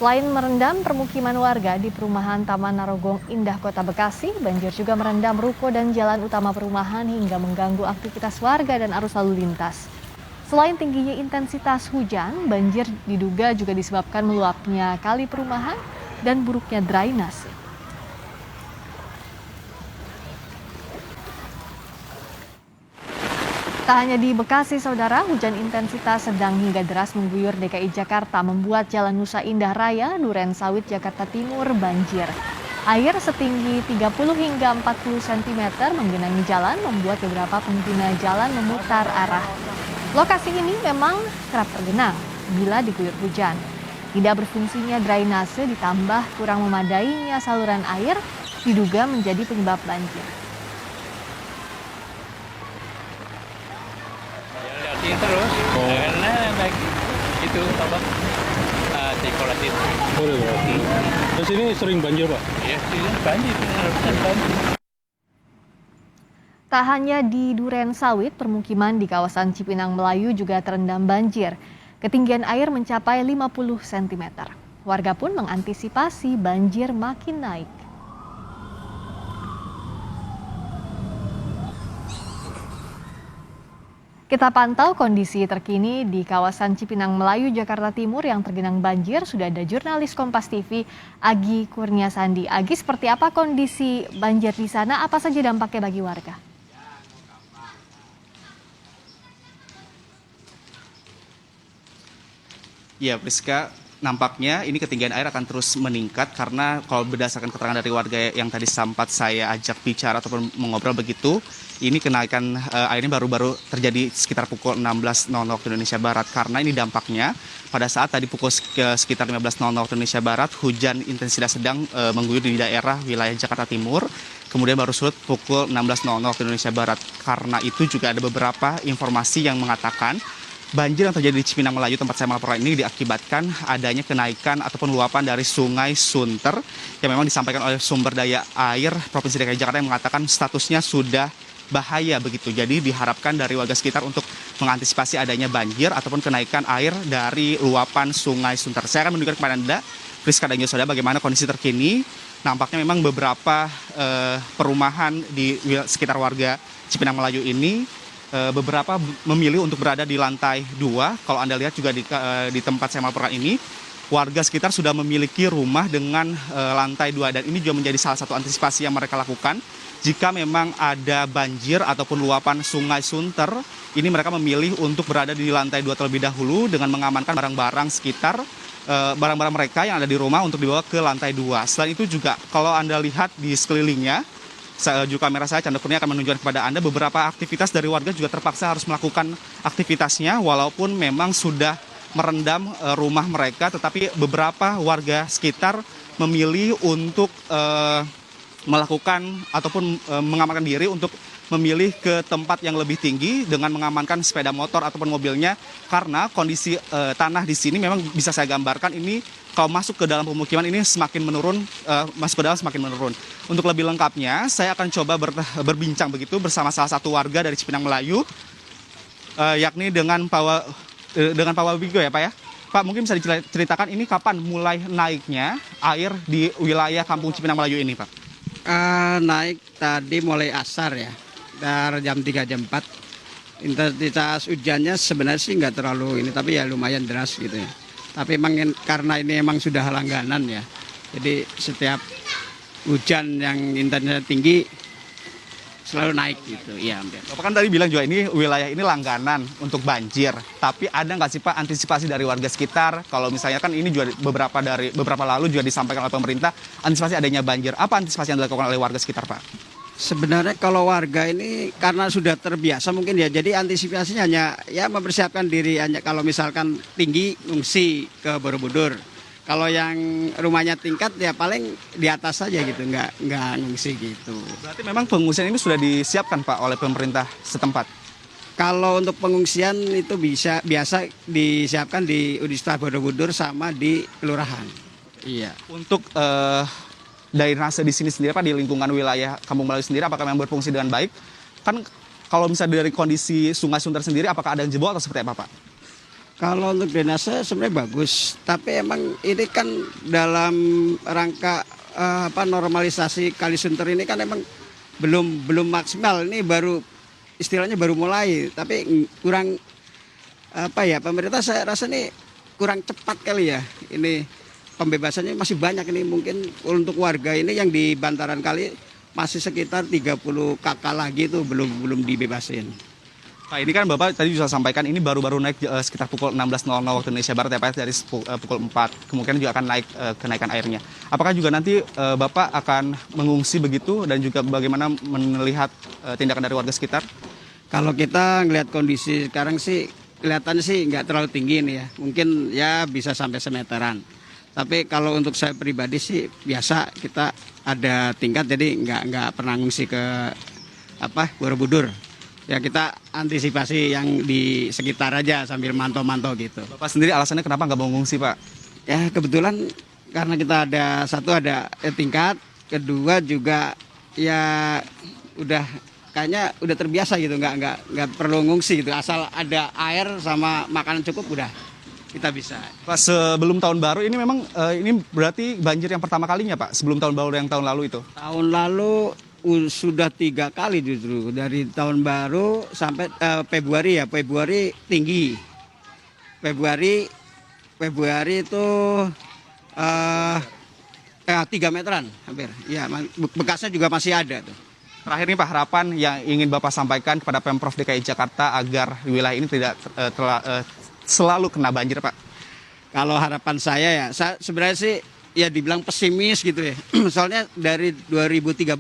Selain merendam permukiman warga di perumahan Taman Narogong Indah Kota Bekasi, banjir juga merendam ruko dan jalan utama perumahan hingga mengganggu aktivitas warga dan arus lalu lintas. Selain tingginya intensitas hujan, banjir diduga juga disebabkan meluapnya kali perumahan dan buruknya drainase. Tak hanya di Bekasi, saudara, hujan intensitas sedang hingga deras mengguyur DKI Jakarta membuat Jalan Nusa Indah Raya, Duren Sawit, Jakarta Timur banjir. Air setinggi 30 hingga 40 cm menggenangi jalan membuat beberapa pengguna jalan memutar arah. Lokasi ini memang kerap tergenang bila diguyur hujan. Tidak berfungsinya drainase ditambah kurang memadainya saluran air diduga menjadi penyebab banjir. Terus karena bagi itu apa sirkulasi itu. Terus ini sering banjir, Pak? Ya, banjir, banjir. Tak hanya di Duren Sawit, permukiman di kawasan Cipinang Melayu juga terendam banjir. Ketinggian air mencapai 50 cm. Warga pun mengantisipasi banjir makin naik. Kita pantau kondisi terkini di kawasan Cipinang Melayu, Jakarta Timur yang tergenang banjir. Sudah ada jurnalis Kompas TV, Agi Kurniasandi. Agi, seperti apa kondisi banjir di sana? Apa saja dampaknya bagi warga? Ya, Priska, nampaknya ini ketinggian air akan terus meningkat karena kalau berdasarkan keterangan dari warga yang tadi sempat saya ajak bicara ataupun mengobrol begitu, ini kenaikan airnya baru-baru terjadi sekitar pukul 16.00 waktu Indonesia Barat. Karena ini dampaknya pada saat tadi pukul sekitar 15.00 waktu Indonesia Barat, hujan intensitas sedang mengguyur di daerah wilayah Jakarta Timur. Kemudian baru surut pukul 16.00 waktu Indonesia Barat. Karena itu juga ada beberapa informasi yang mengatakan banjir yang terjadi di Cipinang Melayu tempat saya melaporkan ini diakibatkan adanya kenaikan ataupun luapan dari Sungai Sunter yang memang disampaikan oleh sumber daya air Provinsi DKI Jakarta yang mengatakan statusnya sudah bahaya begitu. Jadi diharapkan dari warga sekitar untuk mengantisipasi adanya banjir ataupun kenaikan air dari luapan Sungai Sunter. Saya akan menunjukkan kepada Anda, Priska dan Yosoda, bagaimana kondisi terkini. Nampaknya memang beberapa perumahan di sekitar warga Cipinang Melayu ini beberapa memilih untuk berada di lantai 2. Kalau Anda lihat juga di tempat saya melaporkan ini, warga sekitar sudah memiliki rumah dengan lantai 2 dan ini juga menjadi salah satu antisipasi yang mereka lakukan. Jika memang ada banjir ataupun luapan Sungai Sunter, ini mereka memilih untuk berada di lantai 2 terlebih dahulu dengan mengamankan barang-barang sekitar barang-barang mereka yang ada di rumah untuk dibawa ke lantai 2. Selain itu juga kalau Anda lihat di sekelilingnya, juga kamera saya Chandra Kurnia akan menunjukkan kepada Anda beberapa aktivitas dari warga juga terpaksa harus melakukan aktivitasnya walaupun memang sudah merendam rumah mereka, tetapi beberapa warga sekitar memilih untuk melakukan ataupun mengamankan diri untuk memilih ke tempat yang lebih tinggi dengan mengamankan sepeda motor ataupun mobilnya karena kondisi tanah di sini memang bisa saya gambarkan ini kalau masuk ke dalam pemukiman ini semakin menurun, masuk ke dalam semakin menurun. Untuk lebih lengkapnya saya akan coba berbincang begitu bersama salah satu warga dari Cipinang Melayu, yakni dengan Pak Wabigo ya Pak ya. Pak, mungkin bisa diceritakan ini kapan mulai naiknya air di wilayah Kampung Cipinang Melayu ini Pak? Naik tadi mulai asar ya, dari jam 3 jam 4. Intensitas hujannya sebenarnya sih nggak terlalu ini, tapi ya lumayan deras gitu ya. Tapi memang karena ini emang sudah langganan ya, jadi setiap hujan yang intensitas tinggi selalu naik gitu. Iya, Bapak kan tadi bilang juga ini wilayah ini langganan untuk banjir. Tapi ada nggak sih Pak antisipasi dari warga sekitar? Kalau misalnya kan ini juga beberapa lalu juga disampaikan oleh pemerintah antisipasi adanya banjir. Apa antisipasi yang dilakukan oleh warga sekitar Pak? sebenarnya kalau warga ini karena sudah terbiasa mungkin ya, jadi antisipasinya hanya ya mempersiapkan diri, hanya kalau misalkan tinggi ngungsi ke Borobudur. Kalau yang rumahnya tingkat ya paling di atas saja gitu, nggak ngungsi gitu. Berarti memang pengungsian ini sudah disiapkan Pak oleh pemerintah setempat? Kalau untuk pengungsian itu biasa disiapkan di Udista Borobudur sama di kelurahan. Iya. Untuk drainase di sini sendiri Pak, di lingkungan wilayah Kampung Melayu sendiri, apakah memang berfungsi dengan baik? Kan kalau misalnya dari kondisi Sungai Sunter sendiri, apakah ada yang jebol atau seperti apa Pak? Kalau untuk drainase sebenarnya bagus, tapi emang ini kan dalam rangka normalisasi Kali Sunter ini kan emang belum maksimal. Ini baru istilahnya baru mulai, tapi kurang pemerintah saya rasa ini kurang cepat kali ya. Ini pembebasannya masih banyak, ini mungkin untuk warga ini yang di bantaran kali masih sekitar 30 kakak lagi itu belum dibebasin. Pak, ini kan Bapak tadi juga sampaikan ini baru-baru naik sekitar pukul 16.00 waktu Indonesia Barat ya Pak, dari pukul 4. Kemungkinan juga akan naik kenaikan airnya. Apakah juga nanti Bapak akan mengungsi begitu dan juga bagaimana melihat tindakan dari warga sekitar? Kalau kita ngelihat kondisi sekarang sih kelihatannya sih nggak terlalu tinggi nih ya. Mungkin ya bisa sampai semeteran. Tapi kalau untuk saya pribadi sih biasa kita ada tingkat, jadi nggak pernah ngungsi ke Borobudur. Ya kita antisipasi yang di sekitar aja sambil mantau-mantau gitu. Bapak sendiri alasannya kenapa nggak mau mengungsi Pak? Ya kebetulan karena kita ada tingkat, kedua juga ya kayaknya udah terbiasa gitu, nggak perlu ngungsi gitu, asal ada air sama makanan cukup udah kita bisa. Pak, sebelum tahun baru ini memang ini berarti banjir yang pertama kalinya Pak, sebelum tahun baru yang tahun lalu itu? Tahun lalu sudah 3 kali justru, dari tahun baru sampai Februari tinggi. Februari itu 3 meteran hampir. Ya, bekasnya juga masih ada tuh. Terakhir nih Pak, harapan yang ingin Bapak sampaikan kepada Pemprov DKI Jakarta agar wilayah ini tidak selalu kena banjir Pak. Kalau harapan saya sebenarnya sih ya dibilang pesimis gitu ya. Soalnya dari 2013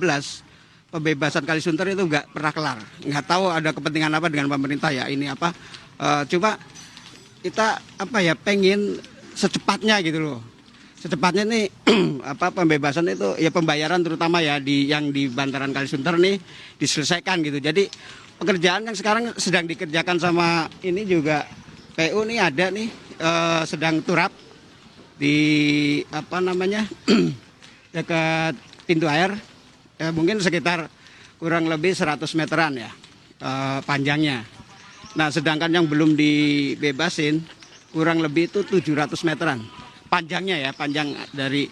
pembebasan Kali Sunter itu nggak pernah kelar. Nggak tahu ada kepentingan apa dengan pemerintah ya ini apa. Cuma kita pengen secepatnya gitu loh. Secepatnya nih pembebasan itu ya pembayaran terutama ya yang di bantaran Kali Sunter nih diselesaikan gitu. Jadi pekerjaan yang sekarang sedang dikerjakan sama ini juga PU nih ada nih sedang turap di dekat pintu air, ya mungkin sekitar kurang lebih 100 meteran ya panjangnya. Nah sedangkan yang belum dibebasin kurang lebih itu 700 meteran panjangnya ya, panjang dari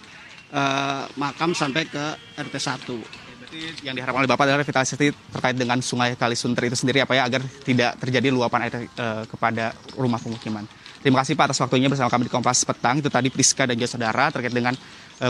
makam sampai ke RT 1. Berarti yang diharapkan oleh Bapak adalah revitalisasi terkait dengan Sungai Kali Sunter itu sendiri apa ya, agar tidak terjadi luapan air kepada rumah pemukiman. Terima kasih Pak atas waktunya bersama kami di Kompas Petang. Itu tadi Priska dan juga saudara terkait dengan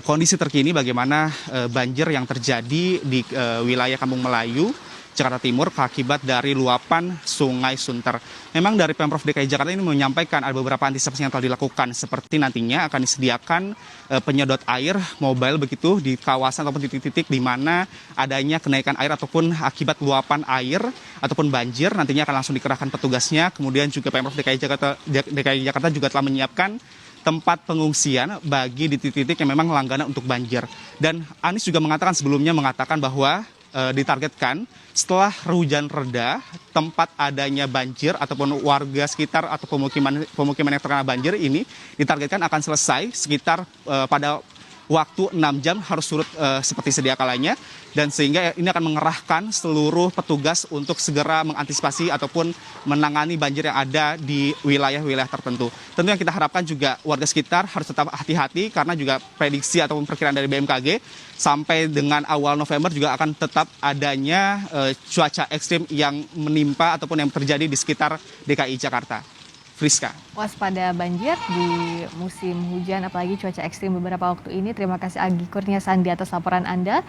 kondisi terkini bagaimana banjir yang terjadi di wilayah Kampung Melayu, Jakarta Timur akibat dari luapan Sungai Sunter. Memang dari Pemprov DKI Jakarta ini menyampaikan ada beberapa antisipasi yang telah dilakukan, seperti nantinya akan disediakan penyedot air mobile begitu di kawasan ataupun titik-titik di mana adanya kenaikan air ataupun akibat luapan air ataupun banjir, nantinya akan langsung dikerahkan petugasnya. Kemudian juga Pemprov DKI Jakarta juga telah menyiapkan tempat pengungsian bagi di titik-titik yang memang langganan untuk banjir. Dan Anies juga sebelumnya mengatakan bahwa ditargetkan setelah hujan reda, tempat adanya banjir ataupun warga sekitar atau pemukiman yang terkena banjir ini ditargetkan akan selesai sekitar pada waktu 6 jam harus surut seperti sedia kalanya, dan sehingga ini akan mengerahkan seluruh petugas untuk segera mengantisipasi ataupun menangani banjir yang ada di wilayah-wilayah tertentu. Tentu yang kita harapkan juga warga sekitar harus tetap hati-hati, karena juga prediksi ataupun perkiraan dari BMKG sampai dengan awal November juga akan tetap adanya cuaca ekstrim yang menimpa ataupun yang terjadi di sekitar DKI Jakarta. Friska. Waspada banjir di musim hujan, apalagi cuaca ekstrim beberapa waktu ini. Terima kasih Agi Kurnia Sandi atas laporan Anda.